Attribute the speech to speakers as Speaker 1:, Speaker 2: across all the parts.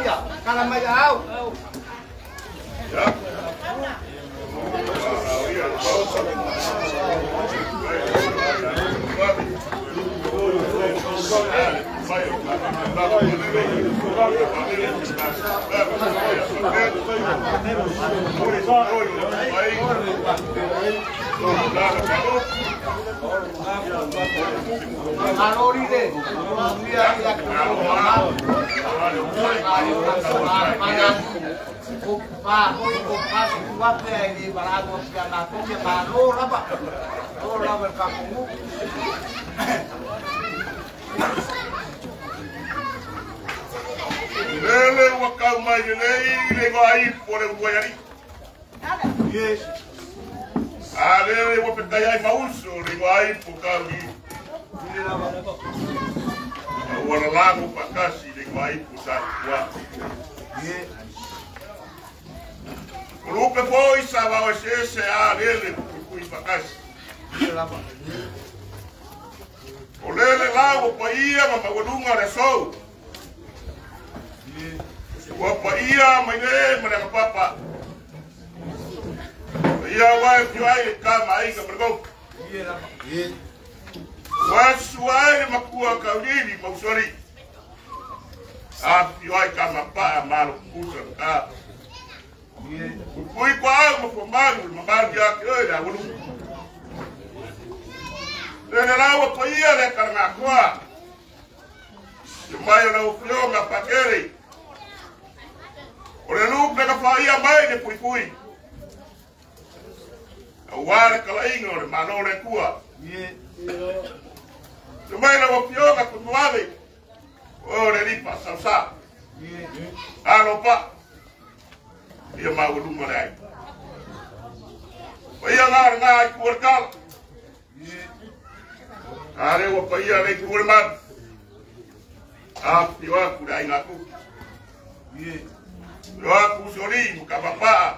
Speaker 1: ya, kalau mai au.
Speaker 2: Lele wakau mai le vai por el guayari.
Speaker 1: Yes.
Speaker 2: Ale wo petai ai mauso le vai por kawi. Wala lago pakasi le vai por sakwa.
Speaker 1: Yes.
Speaker 2: Lupe foi sava o se ale kui pakasi. O lele lago pa ia ma wadunga le so. Wapa ia mai le mana papa. Ia wai fiai kama ai ka bergo. Wasuai makua kaulini mausori. Fiai kama pa malu kusa ka. Kui kwa mo malu mabalu ya ke da wulu. Lele lawa pa ia le karanga kwa. Mai na ufio na pakeri. Ora lu pega faia mai de pui. Awara kala inga ora manore kua. Mai na ufio na kutuave. Ora lipa salsa. Alo pa. Ia mau lu marai. Ia ngar kuarkal. Are wa pa ia le kuarman. Piwa kudai ngaku. Aku sori muka bapa.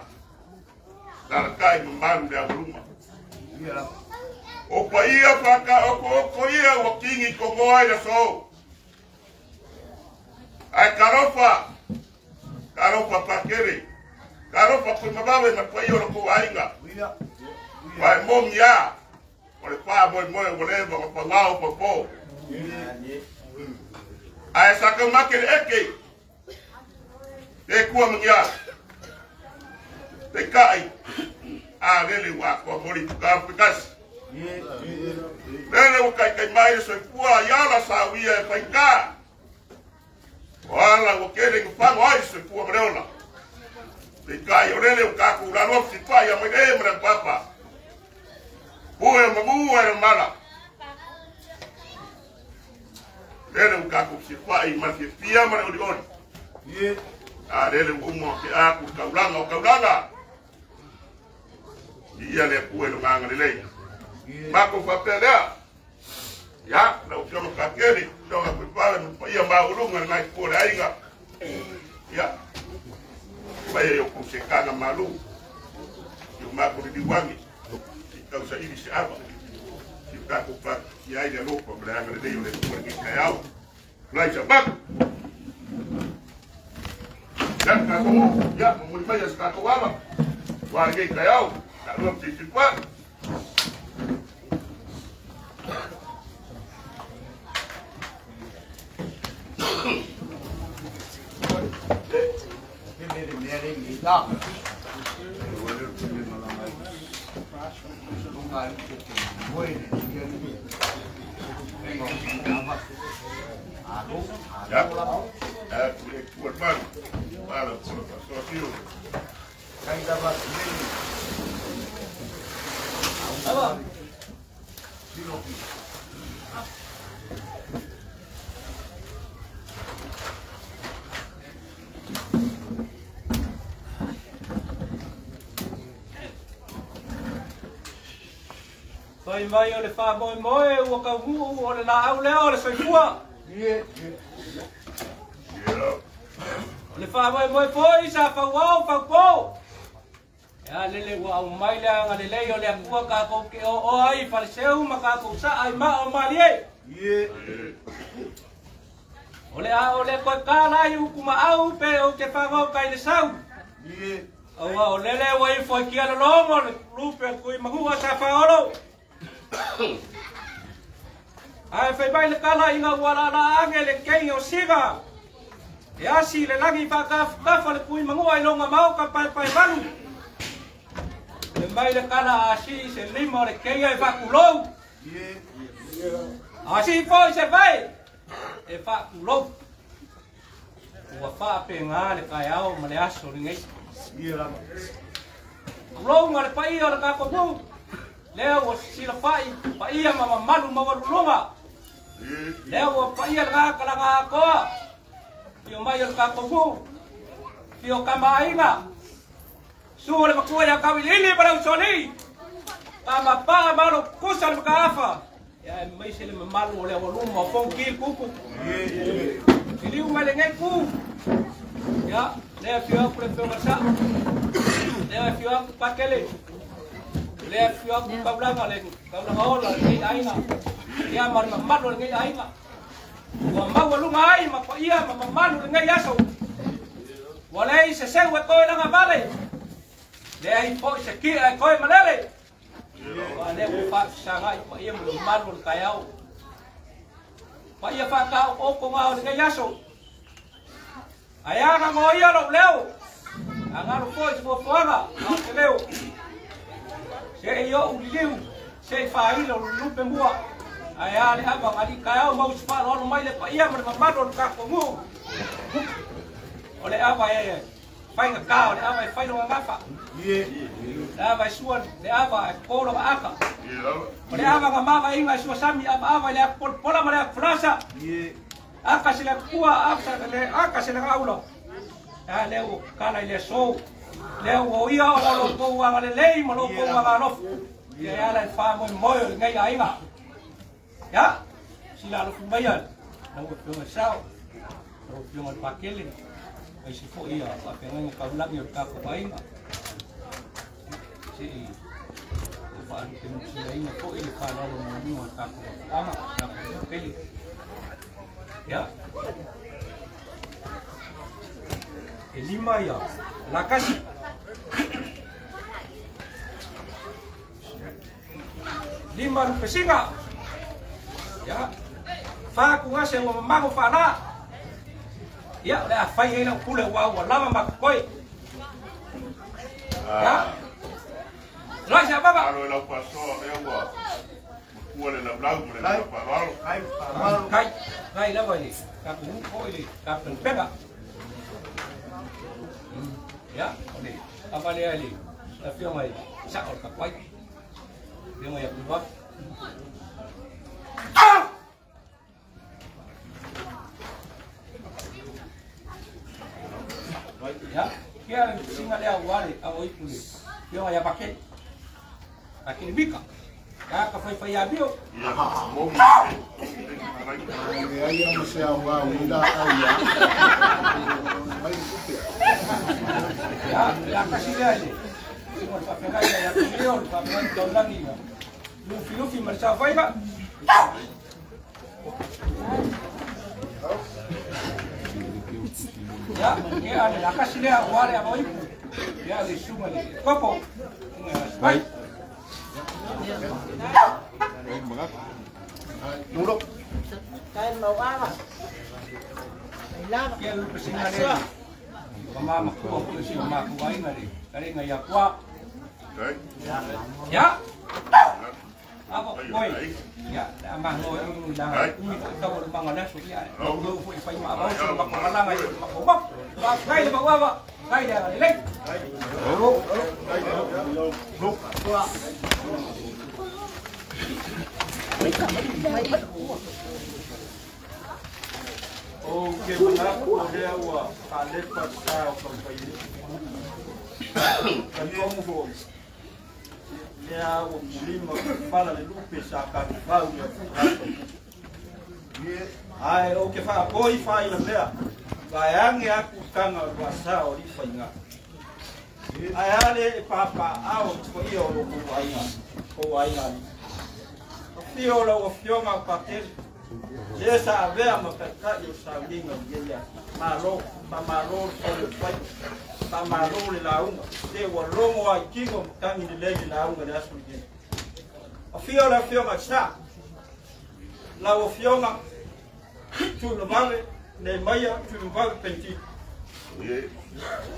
Speaker 2: Darkai membaru dia rumah. Opa ia faka oko ia wakingi kongoai da so. Ai karofa pakere. Karofa kumabawe na kwa hiyo ko ainga. Vai mom ya. Ore pa boy wole ba pa ngao pa po. Ai saka makere eke. Te kua mengia. Te kai. Lele wa ko mori ka pikas. Lele wa kai mai so kua yala sawia e paika. Wala wa kere ngfang ai so kua mreola. Te kai lele wa ka ku la no si pa ya mai e mra papa. Boe mamu era mala. Lele wa ka ku si pa i ma si pia mara odion. Lele umo ke aku kaulanga. Ia le puelo nganga le. Mako papelea. Ya, na ukiona kakeri, ndoga kupale mpia maulunga na kule ainga. Ya. Baye yo kusekana malu. Yo mako diwangi. Ikausa ili si aba. Sikaku pa ya ile loko branga le yo le kwa yao. Laisa bak. Dan kako ya memulai sekarang wala warga kayau kalau cepat buat baru malam sosial kain dapat apa
Speaker 3: Vai ole fa moi o ka vu o le la au le ole foi fua. Le fa moi foi sa fa wow fa po. Ya lele wa au mai la ngale le ole ku ka ko ke o ai fa seu ma ka ko sa ai ma o mali. Ole ko kala yu kuma au pe o ke fango kai le sau.
Speaker 1: Ye.
Speaker 3: O lele wai foi ki ala longo le lupe kui mahua sa faolo. Ai fai bai le kala inga wala la ange le kei o siga. E asi le lagi whakafa le kui mahua i longa mau ka pai manu. Le mai le kala asi se lima le kei e whakulou.
Speaker 1: Ye.
Speaker 3: Asi foi se vai. E whakulou. Ua whape ngā le kai au ma le aso ni ngai.
Speaker 1: Ye lama.
Speaker 3: Kulou ngā le pai o le kako mu. Leo o sila whai, pai ma malu ma warulunga. Leo o pai le ngā kalanga koa. Pio mai o le kako mu. Pio kama ainga. Sua le makua ya kawilili para usoni. Kama paa malo kusa le makaafa. Ya mai se le malu o le warulunga o fongkil kuku.
Speaker 1: Ye.
Speaker 3: Iliu mai le ngai ku. Ya, leo fio aku le fio masa. Leo fio aku pakele. Leo fio aku kaulanga le kaulanga ola le ainga. Ya mar malu le ngai ainga. Wa mau lunga ai ma pa ia ma malu le ngai aso. Walei se sewe ko langa vale. Le ai po se ki ai ko malele. Wa le fa sanga pa ia malu le kaiau. Pa ia fa ka o ko ngao le ngai aso. Aya nga mo ia lo leo. Angaro foi se foanga, ao te leo. Se yo uliu, se fa ilo lupe mua. Aya le aba ngali kaya mau spa lo mai le pa ia ma maro ka ko mu. Ole aba ye. Fai nga ka, ole aba fai lo ngafa.
Speaker 1: Ye.
Speaker 3: Le aba suan, le aba ko lo aka. Ole aba nga mama inga sua sami aba le pola ma le frasa.
Speaker 1: Ye.
Speaker 3: Aka se le kua, aka se le aulo. Ya leo kala ile so. Leo o ia o lo ko wa le lei mo lo ko wa no. Ya la fa mo mo ngai ainga. Ya. Sila lo kumbayan. Lo ko mo sao. Lo ko mo pakele. Ai se fo ia pa pengen ka ulang yo ka ko ainga. Si fa ni ke mo sila ina ko ile ka lo mo ka ko. Ama ka ko peli. Ya. Lima ya, la kasi. Lima pesinga. Ya. Fa ku ngase wa mago fana. Ya, la fa ye la kule wa lama makoi. Ya. La sa baba.
Speaker 2: Alo la paso e wa. Kuale la blau le la paralo.
Speaker 3: Kai la wa ni. Ka ku ko ile ka pega. Ya, oleh apa dia ali? Tapi yang mai sak or kapai. Dia mai buat. Ya, dia singa dia wali awoi puli. Dia mai pakai. Pakai bika. Ka ka fai ya bio.
Speaker 1: Ai am se awa unda ai ya.
Speaker 3: Ya, la kasi dia ni. Semua pakai ya video, pakai download ni. Lufi merasa fai ba? Ya, ni ada la kasi dia wale awoi. Ya le suma ni. Kopo. Baik.
Speaker 1: Duduk.
Speaker 4: Kain mau apa? Hilang.
Speaker 3: Kia lupa singa dia. Mama ko ko si mama ko ai ngari. Kali ngai akwa. Ya. Ako koi. Ya, amang no yung lang. Umi ka ko mga na so ya. Lo fu fa ma ba so ba ka lang ai ko ba. Ba kai ba wa ba. Kai dia le.
Speaker 1: Duduk. Duduk.
Speaker 5: Oke, mengaku dia wa kalepat sao kampai. Kan kamu ho. Dia wa mulima fala le lupe sa ka bau ya fuhato. Ai oke fa koi fa ila lea. Bayangi aku kanga wa sao di fainga. Ai ale papa au ko iyo ko wainga. Ko wainga. Fio lo fio ma patel Esa avea makaka yo sabinga ngeya. Malo, pamalo, pamalo le launga. Te walongo wa kingo mkangi ni leji launga le asu ngeya. Afio la fio macha. La ofionga tu le male ne maya tu le male penti.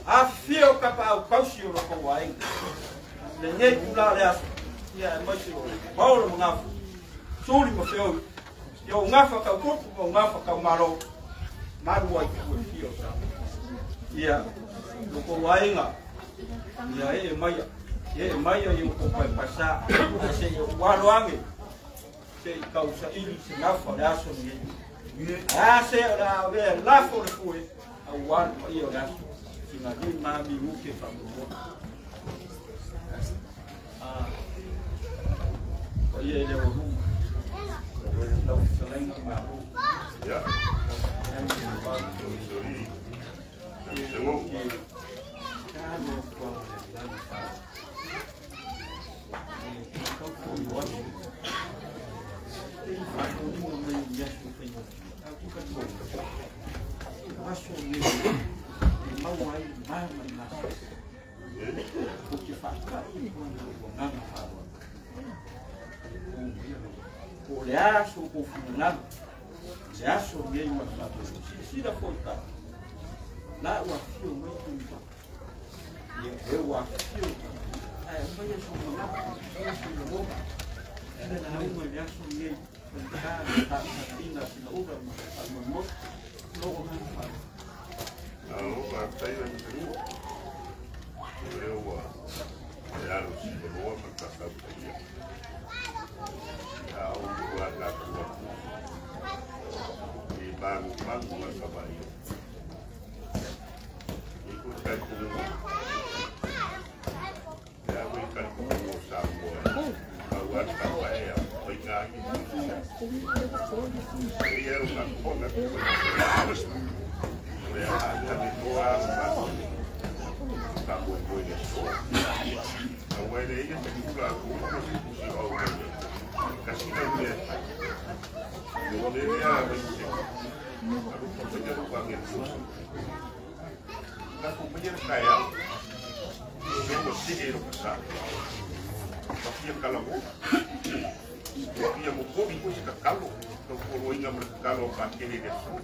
Speaker 5: Afio kapa au kausi yo ko waing. Le nge kula le asu. Ya machi Paulo ngafu. Suri mo fio. Yo ngafa ka kuku mo ngafa ka malo. Maru wa ku fio sa. Ya ko wainga. Ya maya. Ye maya yo ko pasa. Se yo walo ange. Se causa ili se ngafa le asu nge. Se la ve la fo le fue. Awan yo la. Singa di mami muke fa mo. Ye le wo. Ya. Olhaço o confinado, já sobrei uma fatura. Se da conta, lá o afio muito bom. Eu afio, eu conheço uma lá, eu sou bom. Era na rua já sobrei, contar, ainda se não usa, mas não morre, logo não faz.
Speaker 2: Não, vai sair da rua. Eu já não se falou, mas está sabendo. Au buat aku di bangun kabayo. Ikut kaku, ya ikut kaku sambo. Buat kabayo, pergi. Dia rumah konak. Dia ada di luar bangun. Kamu boleh sekolah. Awal dia juga aku masih awal. Kasih dia, dia macam, aku punya rumah yang khusus. Aku punya kaya, dia mesti hidup besar. Tapi kalau dia mau kopi pun jika kalau ingat kalau pakai dia semua,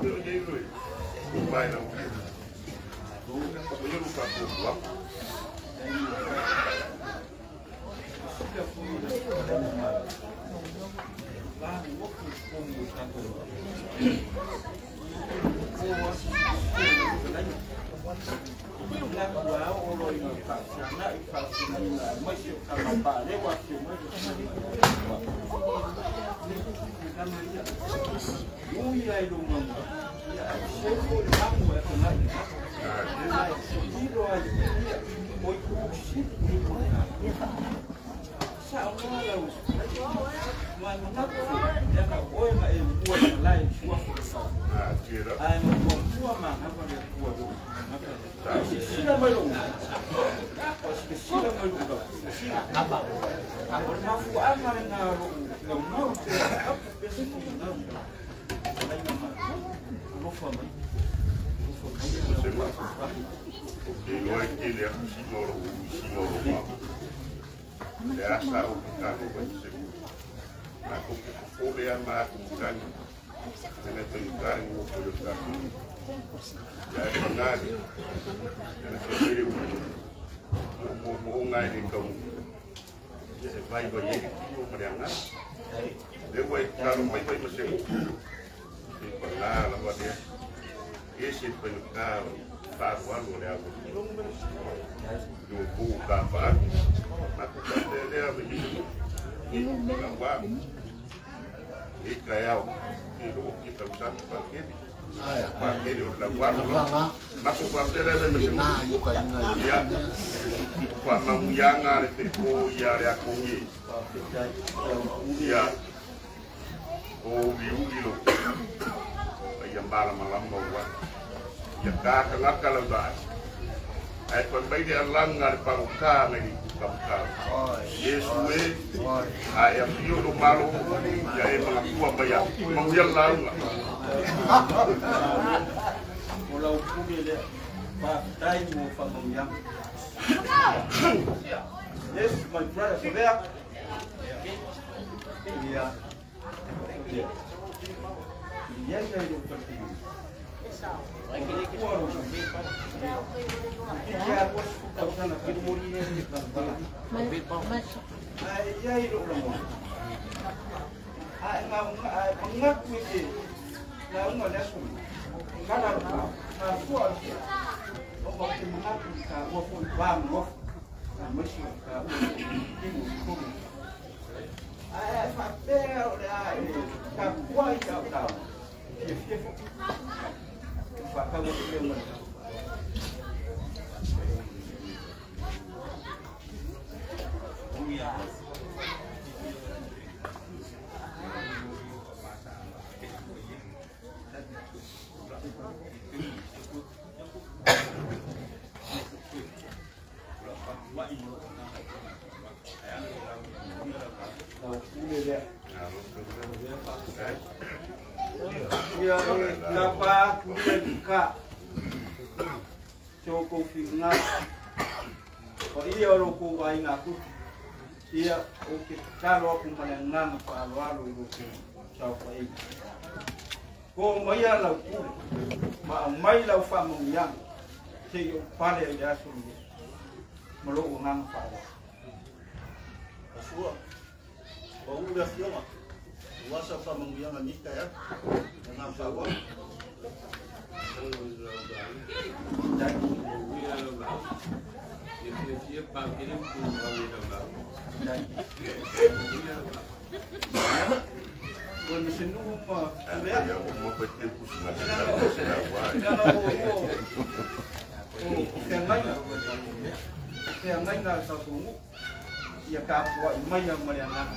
Speaker 2: dia jadi luar, luar yang aku punya rumah tua. ai kon bai de alanga le paruka ngai kamka yesu ai am yo lo malo ya e mga kuwa baya mang yalla
Speaker 5: Walau kubi le pa dai mo fa mong yang. Yes, my brother, so there. Yeah. Yes, I do continue. Napa kuka Joko Fitna iya roku wain aku iya oke kalau aku menenang palu itu siapa ini ko maya lau ku ma mai lau fa mengyang si pale ya sunu melu ngang pale
Speaker 1: Asua. Bau udah siapa? Wasa fa mengyang nikah ya. Dengan sabar.
Speaker 5: Bukan mesin rumah.
Speaker 2: ya mau betul pusing
Speaker 5: Yang lain nggak satu ya kapwa imaya mariana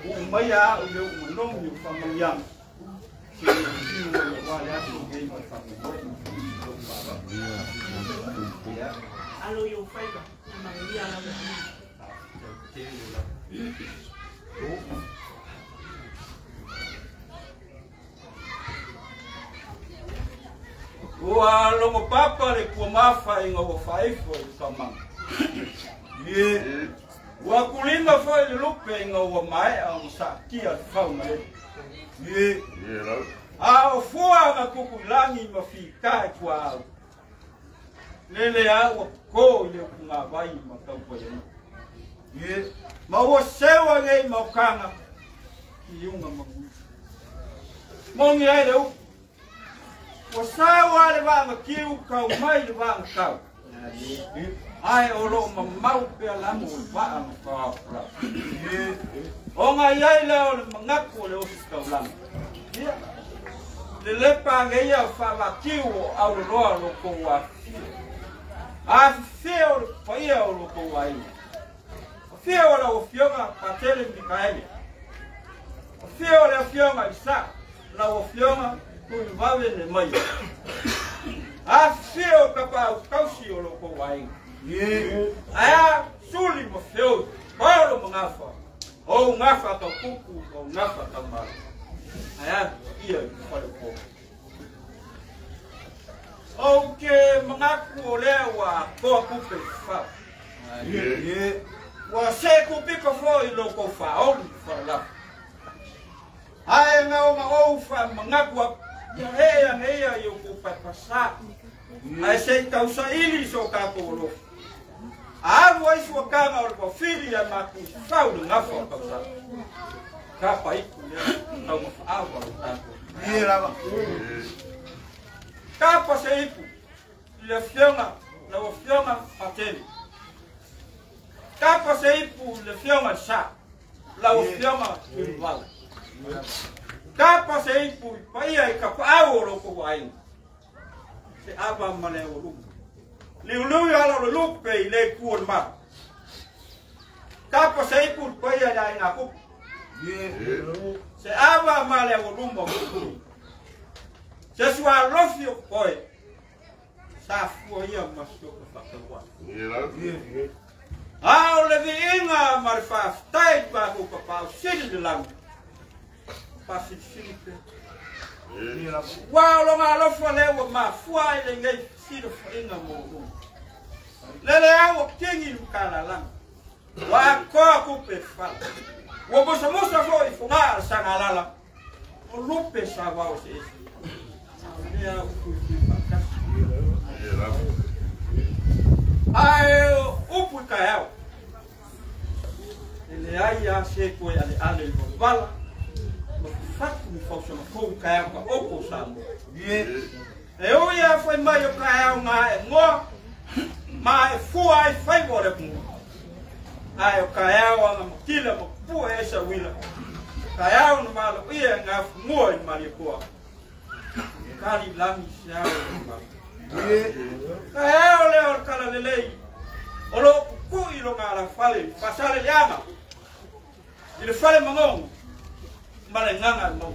Speaker 5: umaya udah menong yung pamangyang
Speaker 4: Alo yung fiber, mangyang
Speaker 5: Ua longo papa le kua mafa inga wa faifo i kamang. Ye, ua kulinga fa le lupe inga wa mai ang sa kia fau mai. Ye, a o fua nga kukulangi mafika e kua au. Lele a ua ko ile kunga vai makaupa yana. Ye, ma ua sewa ngei maukanga ki iunga mangu. Mongi ai leu. Wasawa le wanga kiu kau mai le wanga kau. Ai olo mamau pe alamu wanga kau. Onga iai leo le mangaku le ofis kau lama. Le lepa ngeia whawa kiu au roa loko wa. A feo le paia o loko wa ina. Feo la o fionga patele Mikaeli. Feo le fionga isa. La o fionga kui wawe le mai. A feo kapa kausi o loko wainga. Aya suli mo feo. Paulo mo ngafa. O ngafa ka kuku, o ngafa ka mara. Aya ia pale po. Oke mengaku lewa ko kupe fa. Wa se kupe ko fo i loko fa o fa la. Ai ngau ngau fa mengaku yang iya yung kupapasa. Ay say kausa ili so kakolo. Avo is wakanga or fili ya maku faudu ngafo kausa. Kapa iku ya tau avo tako.
Speaker 1: Mira.
Speaker 5: Kapa se iku le fiona la fiona ateli. Kapa se iku le fiona sa la fiona ilval. Kapa se ipu paia I kapao loko wain. Se aba mane o lupu. Liulu ala o lupe I le kuon ma. Kapa se ipu paia ya ina kup. Se aba mane o lumbo kupu. Se sua lofi o koi. sa fua ia masuk ke fakta.
Speaker 2: Iya.
Speaker 5: Au le inga marfa tai ba ku ka pa sini de lang. Pasi sini pe.
Speaker 2: Iya.
Speaker 5: Wa lo nga lo fa le wa ma fua ile ngai sini fa inga mo. Le au tingi kala lang. Wa ko ku pe fa. Wa bo sa mo sa fo i funga sa ngalala. O lupe sa wa o se. Le au ku pa ka.
Speaker 2: Iya.
Speaker 5: Ai upu kael. Ele ai a se ko ale no bala. No fatu mi fo so ko kael ka opo sambo. E o ia foi mai o kael nga e ngo. Ma e fu ai fai bore ku. Ai o kael nga motila mo pu esa wila. Kael no malo ia nga ngo i mali ko. Kali lami siao ma. Kael le o kala lelei. Olo ku ilo ngala fale pasale yama. Ile fale mangong. Male nganga mo.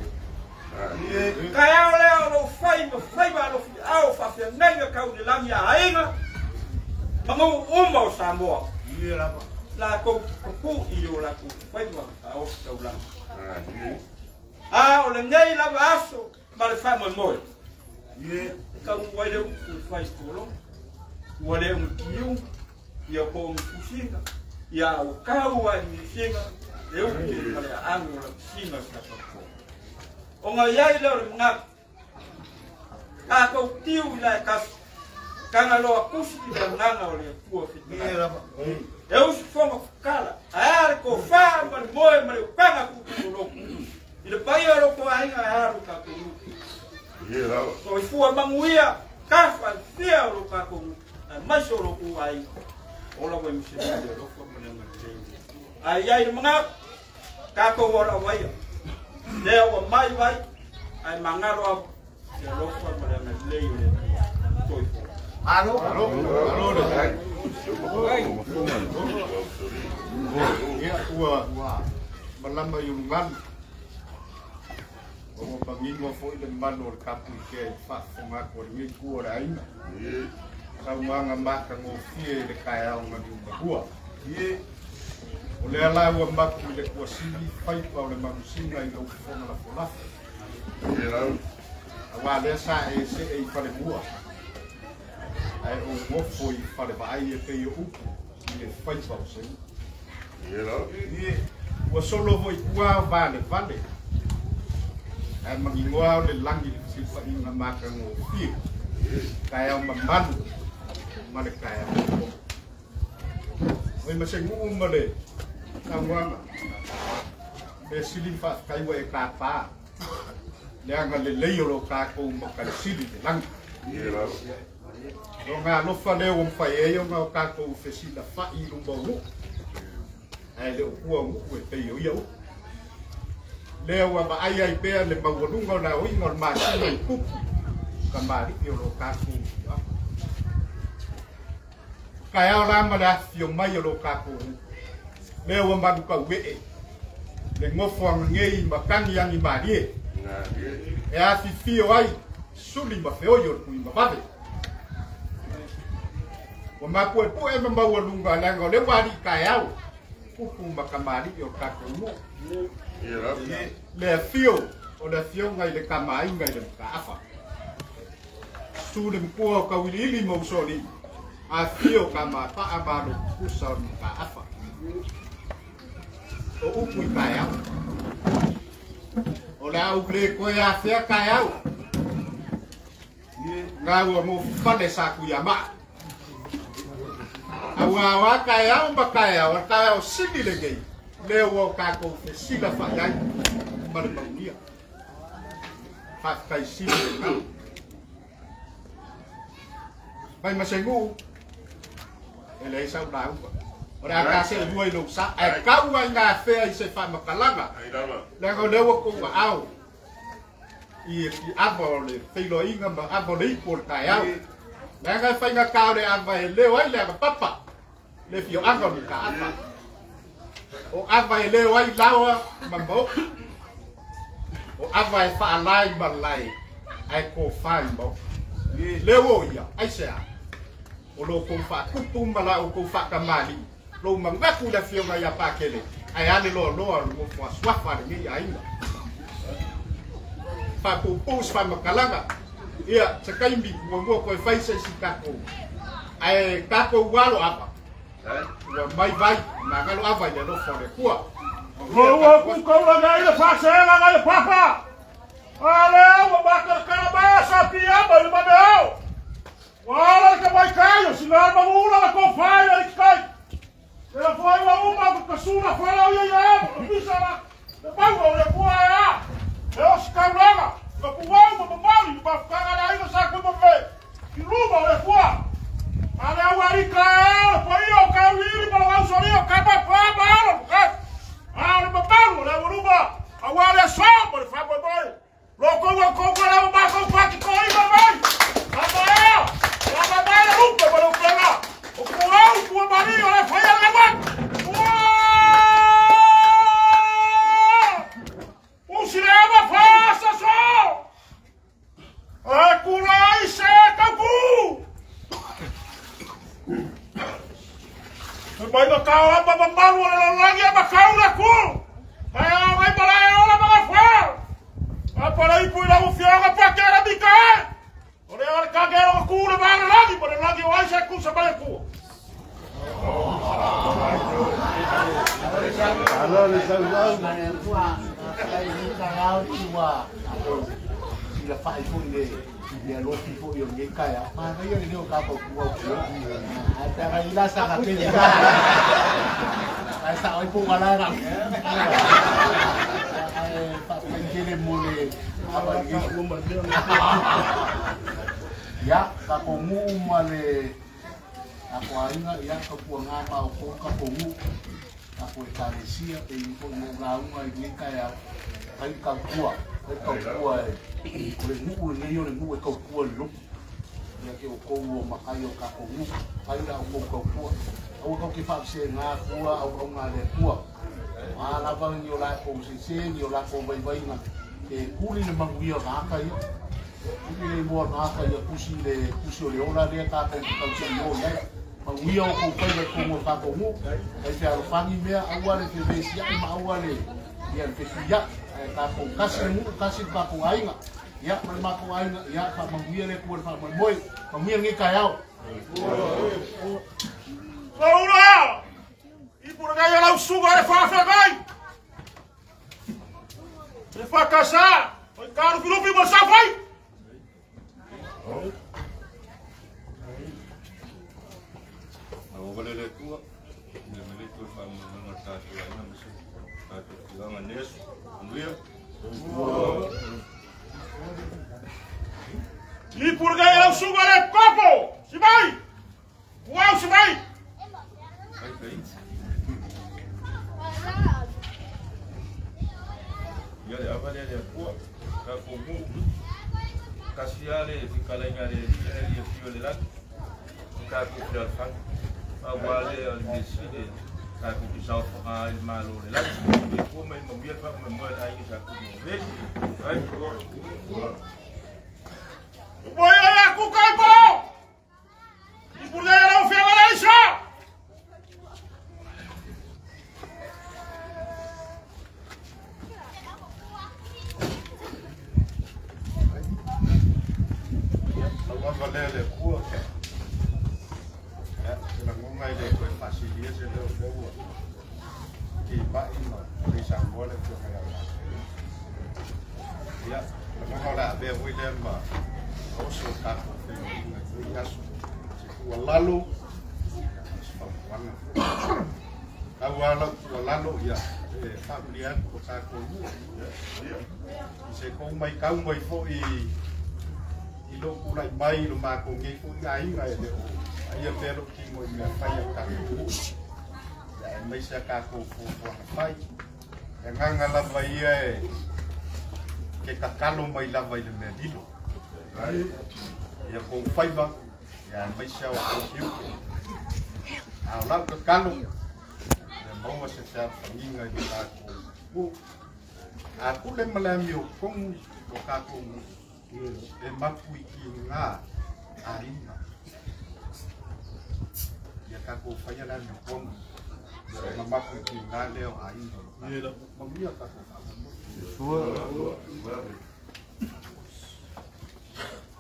Speaker 5: Kael le o fai ba lo au fa fe nenga kau de lamia ainga. Mangong umbo sambo. La ko ku ilo la ku fai ba au taulang. Ah, o le ngai la aso male fa mo mo. Kau wale ku fai kolo. Wale tiu ia ko mfusinga ia o kaua ni singa e o ke kale angu la singa sa ko o nga ia ile o nga ka ko tiu la ka kanga lo akusi de nganga o le tua fitina e o fonga kala a ko fa man moe man panga ku lo ile pai o ko ainga haru ka ku so i fu manguia ka fa fia o ka ku mas o lo ku ai ola wa misi de lo ko mo na ai ai mga ka ko wala wa ya de wa mai vai ai mangaro de lo ko mo na le yo to
Speaker 1: Alo de ai. Ya ua malamba yungan. O pangin mo fo ile manor kapu ke fa funga ko ni ku ora ina. Kau mga maka ngofie le kaya o magi mbakua. O le ala ua maku le kua sili fai pa o le mamusinga i lau kifona la folafa. Awa le sa e se e i pale mua. Ai o ngofo i pale vaai e pe i upu i le fai pa o se. Ua solo vo i kua vale vale. Ai magi ngoa o le langi le silfa i nga maka ngofie. Kaya o mamanu. Male kaya. Oi masengu male. Tawanga. Le sili fa kai wa ka pa. Le anga le leiro ka ko makal sili de lang. Do nga lo fa le um fa e yo nga ka ko fesila fa i lumbo lu. Ai le ku mu ku te yo yo. Le wa ba ai ai pe le ba wolunga na oi ngol ma sili ku. Kamari yo lo ka ku. Kaya lama da fio mai lo kako le wa madu ka we le ngofo ngei makangi yang ibadie e a fio ai suli ba feo yo ku ba bave wa ma ko e mba wa lunga la ngole wadi kaya ku makamari yo kako mo le fio o da fio ngai le kamai ngai le ka afa su le ko ka wili mo soli a fio kama pa abalo kusau ka afa o upu kaya o la u ple ko ya fia kaya nga wa mo fale sa ku yama awa kaya mba kaya wa kaya o sidi le gei le wo ka ko fe sila fa ya ba le dia fa kai sidi na bai masengu ele sa dau ora ka se duai lo sa e ka wa nga fe ai se fa makalanga le ko le wo ko au i abo le fe lo inga ba abo le por ka au le nga fa nga ka le aba le wa le papa le fio anga ka apa o aba le wa lawa mambo o aba fa alai balai ai ko fa mbo lewo ia ai se o lo ko fa kupu mala o ko fa kamali lo mangaku da fio ya pakele ai ale lo lo mo swafa ni ainda fa ko pus fa makalanga ia sekai mbi mo ko fai se sikako ai kako walo apa wa mai vai na kalau apa ya lo fore kuwa
Speaker 5: ku ko la ga fa se la ga papa ale wa bakar karabasa pia ba ba dao wala ka vai kayo sinar ba mula ko fai la kai ela foi wa uma ko suna fala ya bisa la ba wa kuwa ya eu escalava ko kuwa ba mali ba kanga la ina sa ko be ki ruba le kuwa ale wari ka foi o ka wiri ba wa so ri o ka ba pa ba ale ba ba le ruba awale so ba fa ba ba loko loko la ba ko pa ki ko i ba ba ba ba la ruba ba lo pega o kuwa o mari ole foi la ba Usirema faça só! A curai seca bu! Vai botar a babamalo lagi a bacau na cu! Vai para ela para fora! A para aí por lá o fiaga para que era bicar! Olha ela cagueira o cu na lagi para lagi vai ser cu sabe cu!
Speaker 1: Alô, Ini kaya tua, sila fai pun dia roti pun yang dia kaya. Mana yang dia kapal kuat kuat. Ada kaya ila sangat kaya. Kaya tak pun kalarang. Tak pencuri mule apa lagi? Ya, kapungu male. Aku ingat ya kapuang apa aku kapungu. Aku ikaresia ipo mo launga i kaya ai ka kua o le ngu ka kua lu ya ke o ko makai o ka ko ngu ai la o ko kua o ko ki fa se nga kua o nga le kua ala ba ni o la ko se ni o la ko vai na e kuli le mangi o ka ka i ni mo na ka ya kusi o le ola le ka ko se mo ya Wia o ko pai ko mo ka ko mo ai te aro fangi mea awale te vesia ma awale ia te fia ka ko kasi ka ko ainga ia ma ko ainga ia ka manguia le ko fa moi manguia ngi ka yao Laura i por ga ya la suga e fa gai e fa casa o caro Filipe mo sa vai
Speaker 6: Boleh tua, boleh tu faham mengerti apa maksud atau jangan nes, dia.
Speaker 5: Di purgai lau sugar e copo, si vai, wow si vai.
Speaker 6: Ya, apa dia kuat, kamu kasihan le, kalanya le, dia violelat, kamu berfang. Awale al meside ka ku pisau fa al malo la ku me mo bien fa mo ai sa ku mo ve ai
Speaker 5: voy a la ku kai po y por la era fe la isa
Speaker 1: Valele ku mai le ko fasilia se le o ki ba ino ri sa mo le ko ya ya no la be William ba o so ka ko ya so walalu walalu ya familiar ko ka ko se ko mai ka mai fo i lo ku lai mai lo ma ko ngi ko ai ngai le ia pero ki mo ia fai ka ku ya mai sa ka ku fu fai ya nganga la vai ke ka kalo mai la vai le medilo ya ko fai ba ya mai sa o ku a la ka kalo ya mo se sa ninga di ka ku aku le malamio kong ko ka ku e mapui ki nga Ainga. Ya kako fanya na mkono. Mama kingale au ainga. Ndio. Mamia kako.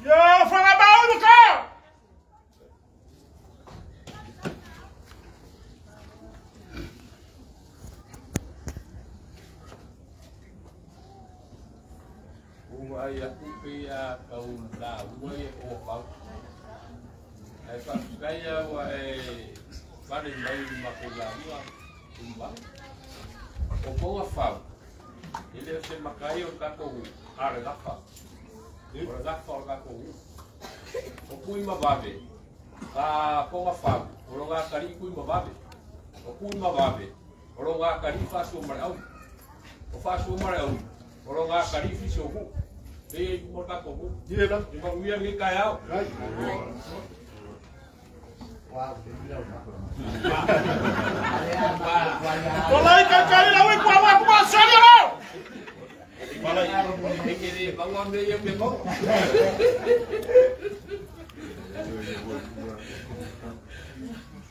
Speaker 2: Yo, fala mal do carro!
Speaker 6: Ai aku pia kau na uai o pau. Ai pa kaya wai pare mai makula wa tumba. O ko fa. Ele se makai o kako are da fa. Ora da fa o kako. O kui ma babe. Ka ko fa. O nga kari kui ma babe. O kui ma babe. O nga kari fa so marau. O fa so marau. O nga kari fi so ku. Dia mau tak kau?
Speaker 1: Dia dah.
Speaker 6: Dia mau biar ni kaya.
Speaker 2: Tolai kali lawan kuat kuat saja lo.
Speaker 6: Balai. Ini bangun dia yang bego.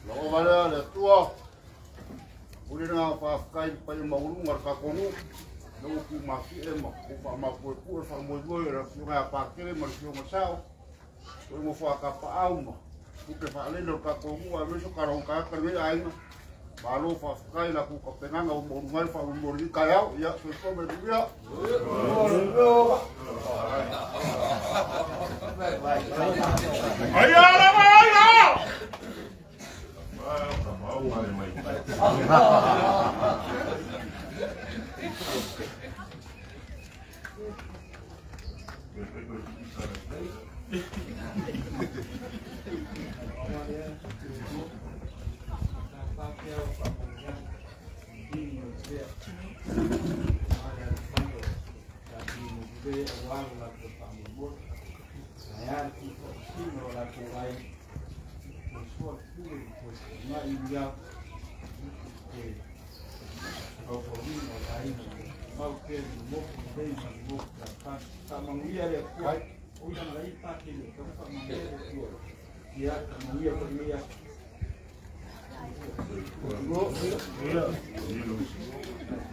Speaker 1: Lawa bala le tua. Uri na pa kai pa mau ngar ka kono. Não o que maqui é uma coisa fa mo ra que vai pa que mas que mo sao eu mo fa ka pa alma o que fa le no ka ko mo a vejo carão ka que aí no balo fa kai la ku ka penanga o mo ngai fa mo ri ka ya ya so ko me dia
Speaker 2: Aí ela vai lá.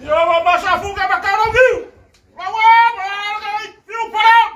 Speaker 2: Yo, baixar a fuga pra cá, não viu? Viu, parou!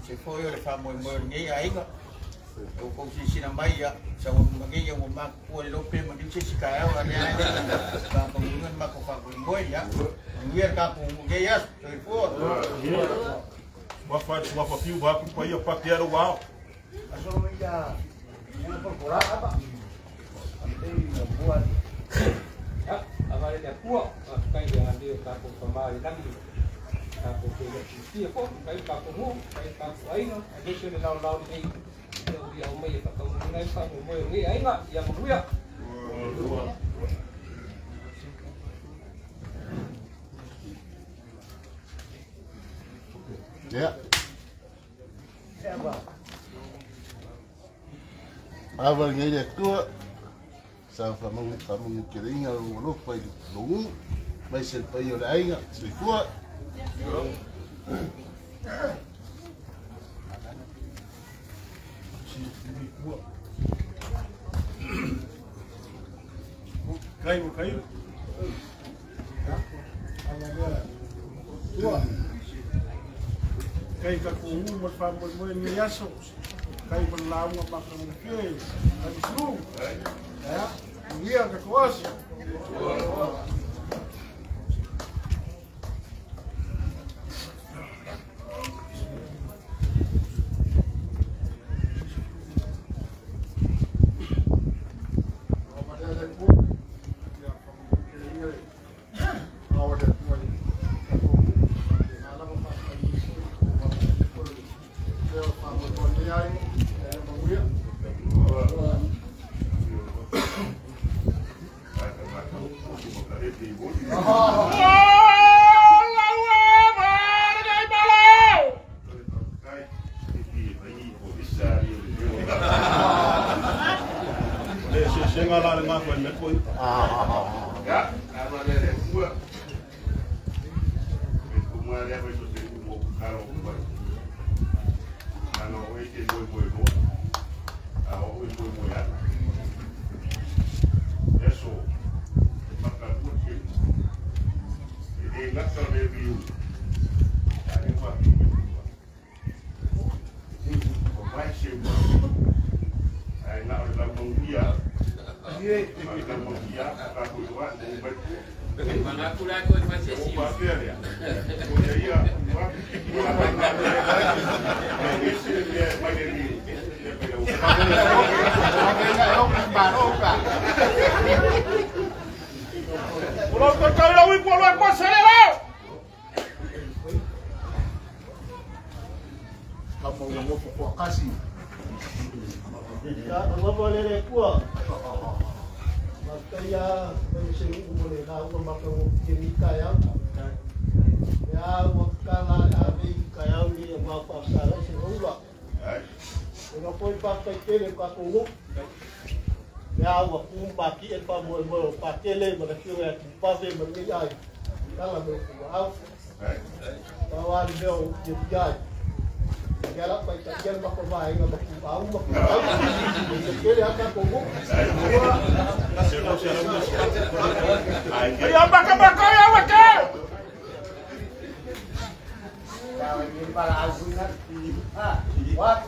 Speaker 7: Se foi ele fa mo ngi ai ngo ko si sinambai ya sa ngi yang mo ko lo pe mo di si ka ya ne ka ko ngun ma ko fa ko mo ya ngi ka ko ngi ya so fo
Speaker 2: Wa fa fiu ba ku ia pa que era uau.
Speaker 7: aso mo ya mo por pora apa ante no buat
Speaker 3: Ya, agora ele é pua, vai dia dia tá com tomar dan. Aku dia pun kai ka ko mo kai ka ko ai no ai se le lao ni dia o mai ka ko ngai pa mo ngai ai nga ya mo ya
Speaker 1: ya Abang ni dia tua Sa mo kiringa lo pa lu mai se pa yo ai nga se tua
Speaker 2: Caiu. Caiu com uma fama muito meaço. Caiu com lá uma para um que, a do é, dia que coisa.
Speaker 1: Senga la nga fa me ko.
Speaker 2: Ya, apa dia gua. Itu mah dia begitu dia mau kalau buat. Kalau itu boy no. Kalau itu boy ya. Eso. Maka mungkin. Ini enggak terreview. Ada apa? Baik sih. Ai nak dalam dia.
Speaker 8: Mana aku lah kau masih sih.
Speaker 1: Kamu yang mau pokok kasih.
Speaker 9: Ya, apa boleh lekua? Makanya pensiun boleh tahu makan kiri kaya. Ya, wakala abi kaya ni apa salah semua. Kalau pun pakai kiri kaku. Ya, waktu pakai apa mau pakai le mereka yang pakai menjadi. Kalau berkuah, kawan dia jadi. Kaya pa itakyan makumain na makumaw, kaya ka kubo.
Speaker 2: Ay, baka ya waka.
Speaker 9: Kaya hindi para agunat. What?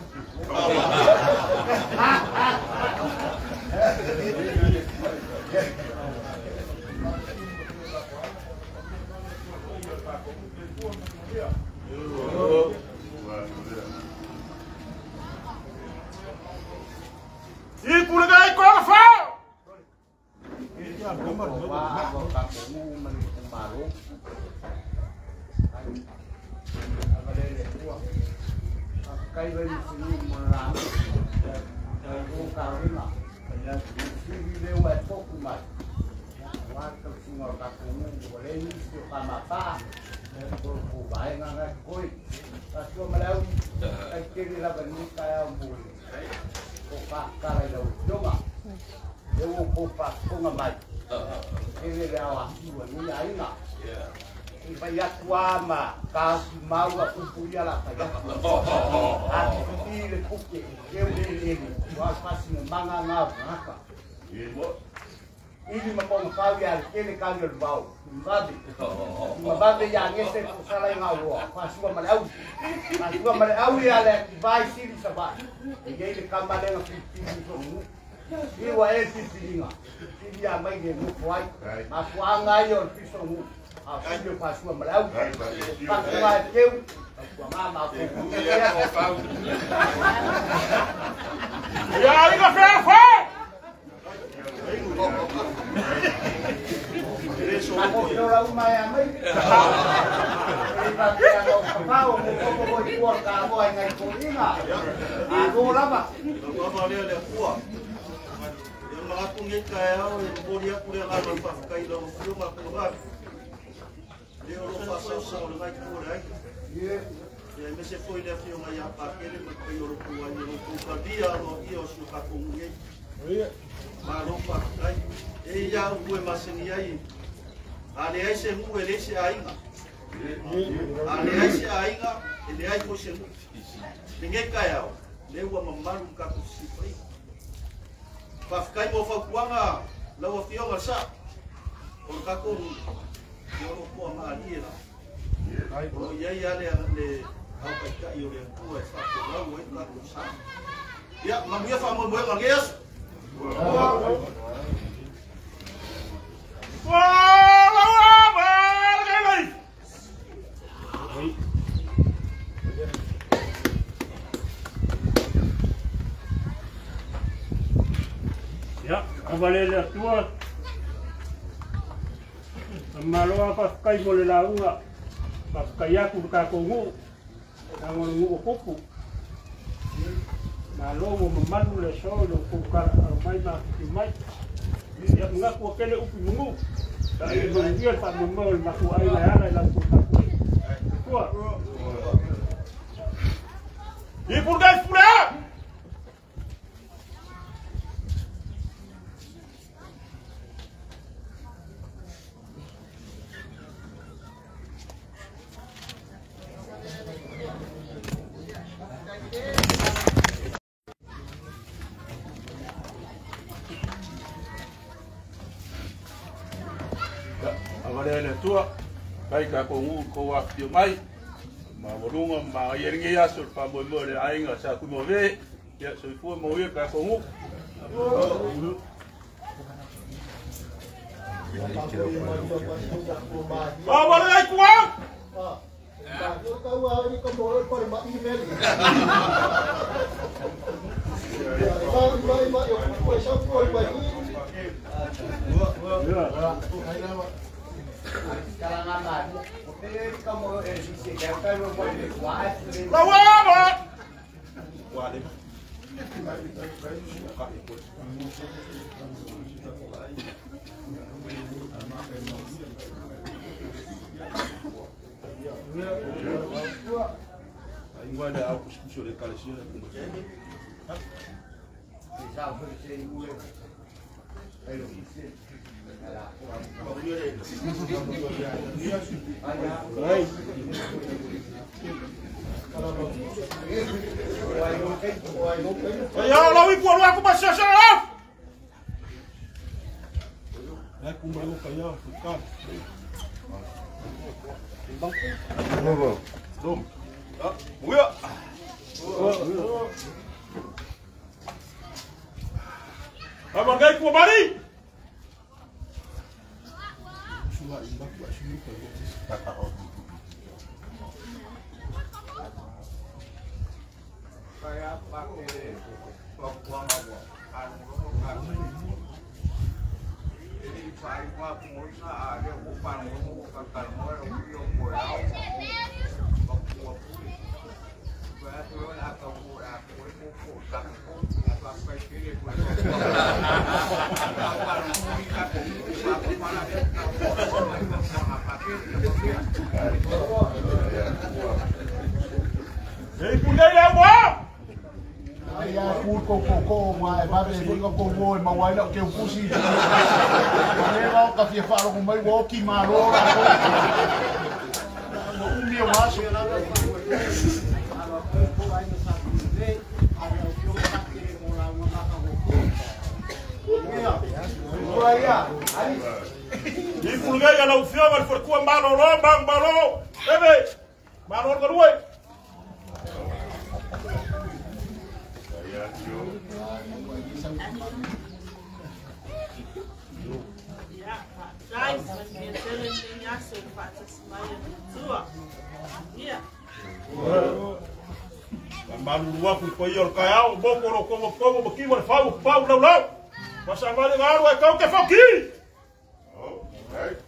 Speaker 2: Ikulagai ko ka fa.
Speaker 7: Iya, benar. Wah, kamu menipu malu. Kai beri sini meram. Aku kawin lah. Dan sini lewat pokumat. Wah, semua kamu boleh ni suka mata. Aku baik ngangat koi. Aku malau. Kiri lah bani kaya mul. Kopa kala dah coba. Dewa kopa kungamai. Ini dia awak dua ni aina. Bayar kuama kasi mau aku punya lah bayar. Aku pilih kuke. Dia ini. Wah pasti memang ngap apa. Ini macam kau yang kini kau yang bau. Mabadi yang ini salah ngau. Pasti malau. Pasti malau ya le. Baik sih sebab. Ini kamar yang pilih semua. Iwa esi pilinga. Ini yang main game kuai. Aku angayon pisau. Aku juga pasti malau. Aku macam. Aku mama aku.
Speaker 2: Ya, ini apa?
Speaker 9: Aku kira rumah yang baik. Tapi kalau kau mau keluar kamu yang ikut ini, aku lama.
Speaker 5: Apa dia kuat? Yang mengaku kaya, boleh aku yang ada pakai dalam rumah keluar. Dia orang pasal sama dengan kuat. Yang mesti kau dia yang ayah pakai dia pakai orang kuat yang kuat dia orang dia suka kumui. Malu pakai. Ia gue masih ni ale ai se mu ele se ainga ale ai se ainga ele ai ko se mu ninguém caiu leu a mamaru ka ko si pai fa kai mo fa kuanga la o fio ngasa o ka ko yo ko ma ali la o ia ia le au ka ka yo le ku e fa ko la o ka ko sa ya ma mu fa mo mo nges
Speaker 10: Ya, kabalele tua. Maloa paskai boleh launga. Paskai aku ka kongu. Nangon ngu kopu. Malo mo mamalu le so lo ku ka mai ma mai. Ya mengaku kele upi mungu. Dai dia fa mo ma ku ai la la ku ta ku.
Speaker 5: E por gás por aí.
Speaker 2: Agora tua kai ka ko ngu ko wa tio mai ma borunga ma yeringe ya sur pa mo mo le ainga sa ku mo ve ya so fu mo ye ka ko ngu
Speaker 5: Agora aí kuwa
Speaker 9: Eu kau hari kamu pada mak email. Mak yo kuat siapa bagi.
Speaker 2: Igual a discussão de calesia.
Speaker 5: Ya lawi kuwa aku masih salah.
Speaker 2: Aku mau kaya bukan. Dom.
Speaker 5: Muya. Abang gay kuwa bari.
Speaker 7: Saya pakai buang apa? Ini saya buat murna ada bukan murna kalau mau yang murah. Betul atau murah, murah tak apa pilih
Speaker 1: Ayah pun koko mai babe pun koko boy mawai nak ke pusi. Mereka kasi faro kung may walkie maro. Umia masuk.
Speaker 5: Di pulga ya lau fio mal for kuwa malo bang malo. Bebe. Malo kedua.
Speaker 4: Guys, when you're telling me I said fata smile tua. Yeah.
Speaker 5: Malu dua ku koyor kayau boko ro como baki war fau lau. Pasal mari ngaru kau ke foki.
Speaker 2: Oh, right.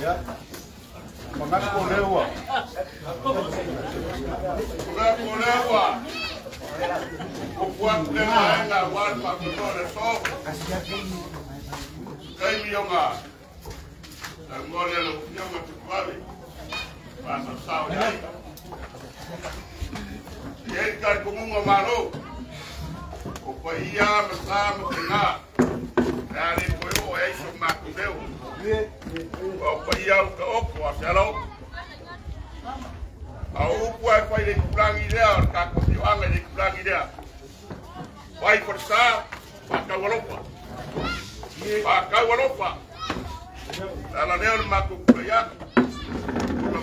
Speaker 1: Ya. Mengaku lewa.
Speaker 2: Mengaku lewa. Kuat dengan awal pakutore sok. Kai mionga. Ngole lo nyama tukali. Basa sawa ya. Yei kar kumunga malo. Ko ia masama kena. Dari koyo ai sumakudeu. Ko ia ka oko asalo. Au kuai pai de kulangi dia ka ko anga de kulangi dia. walofa. Pakau walofa. Ala leo ni makuku yako.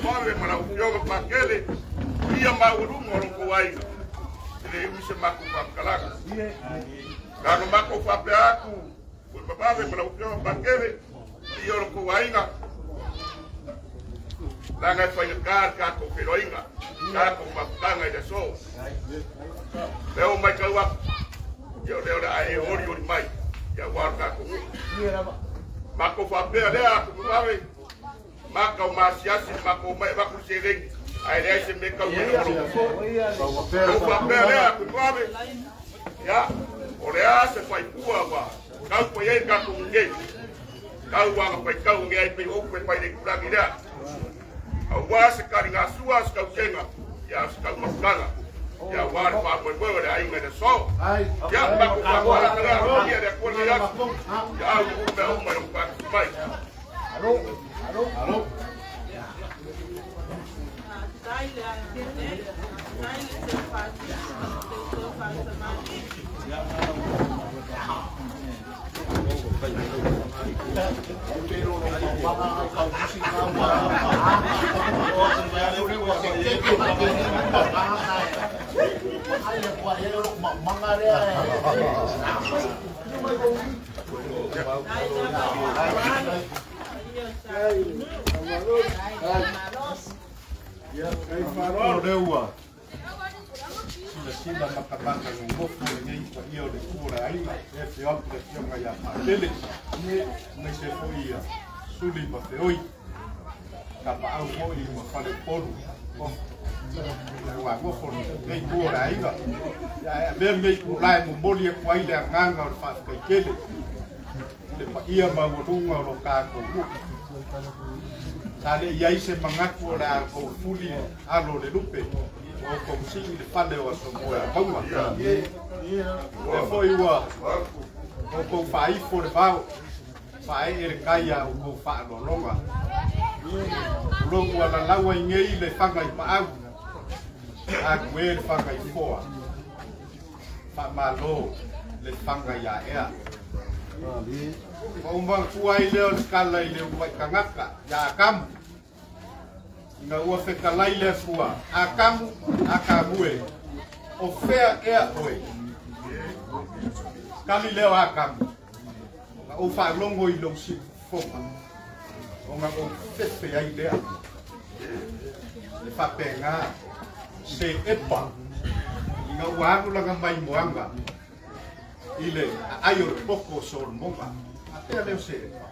Speaker 2: Mawe mwana ukioga pakele. Ia maurungu waloko waina. Ile uise makuku pakalaga. Kano makuku pape aku. Mawe mwana ukioga pakele. Ia waloko waina. Langa fai kar kako peroinga. Kako mapanga ida so. Leo mai kawa. Leo ai ori mai. Ya war kako. Mako fa pe lea ku mawe. Mako masiasi mako mai mako sereng. Ai lea se me ka wo. Fa pe lea ku mawe. Ya. Ora se fai pua wa. Kau po ye kako nge. Kau wa ka kau nge pe o pe pai de kurang ida. Awas sekali ngasuas kau kenga, ya sekali maskala, ya war pa boy ada ingat ada so, ya baku wala kena dia ada kuat dia, ya umma umpa baik. Halo. Sila makabanga ng mofo ngayon sa iyo de kura ay FO presyon ngaya dele ni may sefoia suli mafeoi kapao mo i mafale polu wa mofo ngay kura ay ga ya ben may kulay mo moli kwai le nganga fa ka kele le pa ia ma wodunga lo ka ko sale yai se mangaku la ko fuli alo le lupe o como se le fale o so mo ya kauma o foi o ko fai for ba fai kaya o ko fa no longa lo wala lawa ngei le fanga I pa au a kwel fanga I foa fa malo le fanga ya ea o mbang kuai leo kala ile wa kangaka ya kam na ua whekalai lea fua. A kamu, a kamue. O whea ea oe. Kali leo a kamu. O whaalongo I long si whoka. O ngā o whewhe ai lea. Le whapenga. Se epa. I ngā uangu langa mai moanga. I le ai o poko sol monga. A tea leo se epa.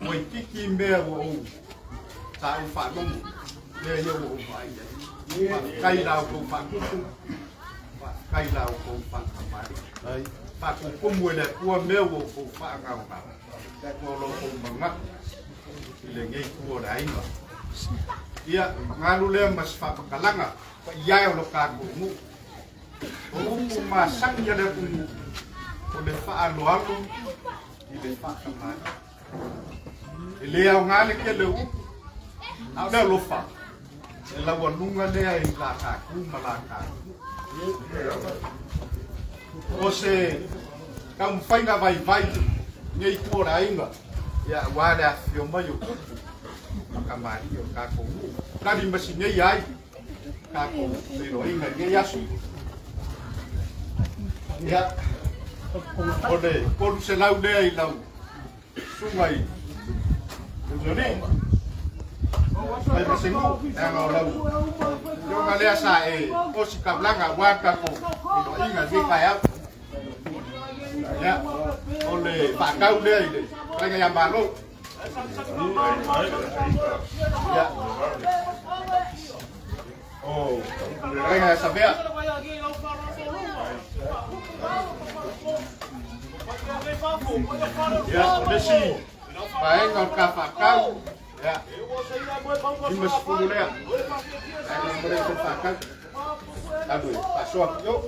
Speaker 2: Moi tiki mea o ou. Tau whanongu, le ia o vai. Kai lau kou whakuku, kai lau kou whakamari. Whakukumu e le kua mea o kou whaangau ngau. Kai kua lo kou mangaku, I le ngei kua rainga. Ia, ngalu lea mas whapakalanga, pa iai o lo kākungu. O umu masangi ia le kungu, o le whaaloalu, I le whakamari. E lea o ngāle ke le umu, au leo lofa e la wanunga lea I la kaku ma la kaku o se kam whainga vai vai ngei kua inga ia wale a whio mai o kupu makamari o kako kari masi ngei ai kako lero inga ngei asu ia o le kolu se lau lea I lau sungai Mai masengu, nga lau. Yo ngalea sa o si kablanga waka ko. Ino inga vika ya. Ya, ole pakau le ile. Kaya yang malo. Ya. Oh, kaya sabia. Ya, desi. Baik kau kafakau. Ya, ini masih puluh ya. Yang mereka katakan, aduh, pasok yuk.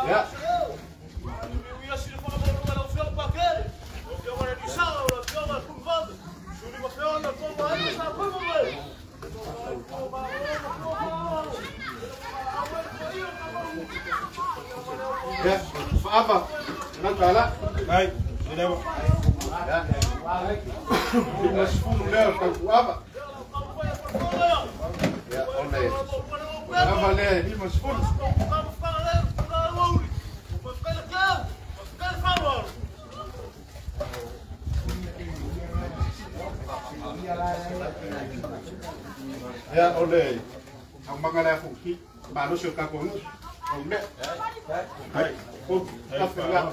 Speaker 2: Ya.
Speaker 1: Ya, apa? Nanti lah.
Speaker 10: Baik, sudah.
Speaker 1: Ya. 5 leo kaku apa? Ya, oleh. Apa leh 5 Ya, oleh. Ang mga nafuki, manusia kaku ni. Oleh. Baik. Oh, apa lah?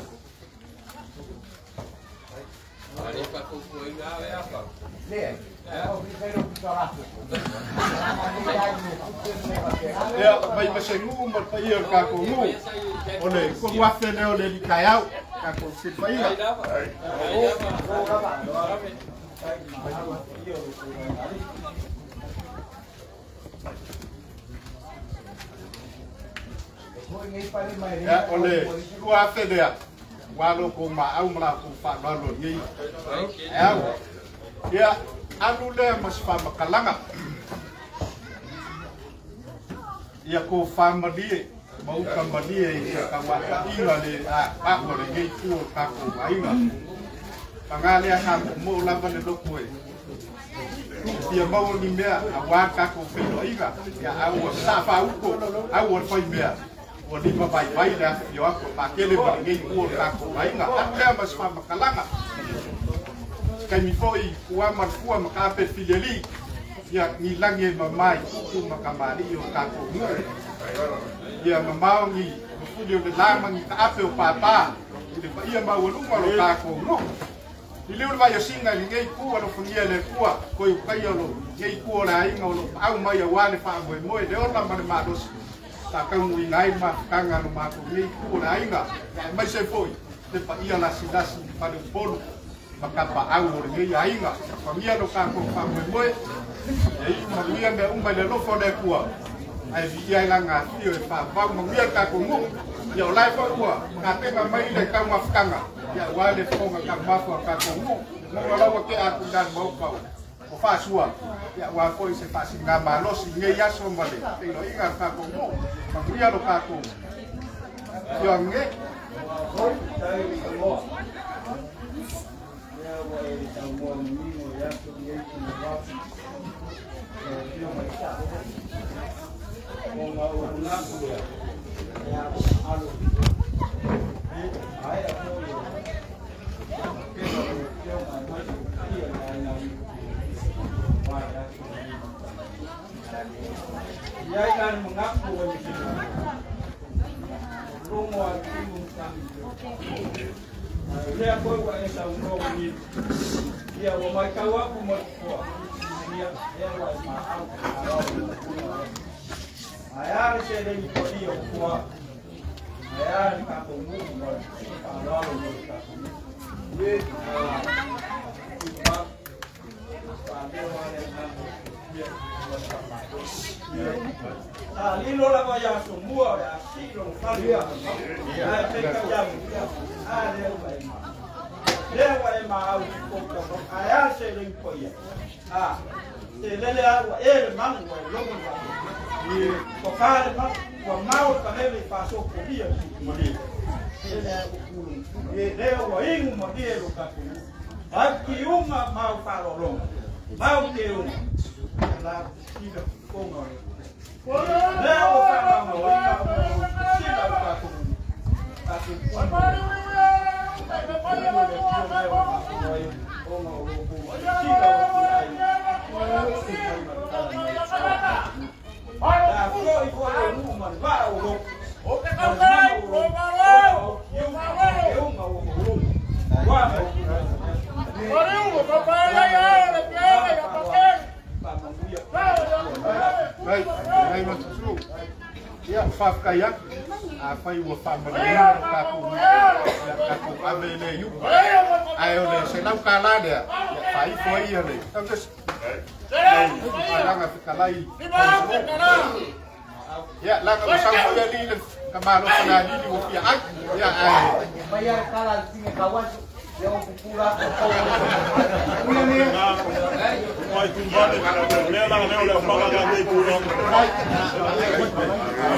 Speaker 1: Ya, may masengu magpaiyol ka ko mo. Ole, kung wafe na ole di kayaw, ka ko sit pa iya. Ya, ole, ku wafe dia. Walau kau mau melakukan faktor ni, ya, anu le mas fama kalanga, ya kau fama dia, mau fama dia, ya kawan ina le, aku le gitu, aku ina, pangali aku mau lawan le dokue, dia mau ni mea, awak aku pelo ina, ya awak safa uko, awak fai mea. Wadi babai dah yo aku pakai le bagi ku aku ainga ada mas fama kalanga kami foi kuaman kuam makape fideli ya ngilangi mamai ku makamali yo kako mu ya mamau ni fudio de lama ni ape o papa ile pa ia mau lu malo kako mu ile ul vai singa ngai ku alo fungia le ku ko kai lo ngai ku la inga lo au mai wale fa mo mo de orla man mados takang wingai ma kanga no mato ni ku na inga mai se foi de pa ia la sidasi pa de polo makapa au ni ainga pa mia no ka ko pa mo e ma mia me umba le lo fo de ku ai vi ia la nga tio e pa pa mo mia ka ko mu yo lai fo ku ka te ma mai le ka ma kanga ya wa le fo ka ma fo ka ko mu mo la wa ke a ku dan mo pa o fa sua ya wa ko se fa singa ma lo si nge ya so male te lo inga ka ko mo ma mia lo ka ko yo nge
Speaker 5: Yai kan mengaku rumah timun dia kau buat yang tahu rumah ni dia rumah kau aku mau buat dia buat mahal ayah saya ni kau dia buat ayah ni kau mu buat kalau buat dia buat pada orang lilo la vaya semua ya silo falia ya peka jam lewa ema au ko aya se le poia se le agua el mango lo ni ko fare ma ko mau ka le paso ko dia ni ele le o ingu mo dia lo ka ku aqui uma mau faro lo mau que la kila ko ngore leo kama mawinga sila ukako aku
Speaker 1: ya fa kayak apa ibu fa mendengar kaku kaku abele yu ayo le se lau kala dia fa i foi ele terus orang Afrika lain ya la ka sa ya li kamalo kana di di ya
Speaker 7: bayar kalah sini kawan yang pura
Speaker 10: Vai tumbare, leva, leva, leva, leva, leva, leva, leva, leva,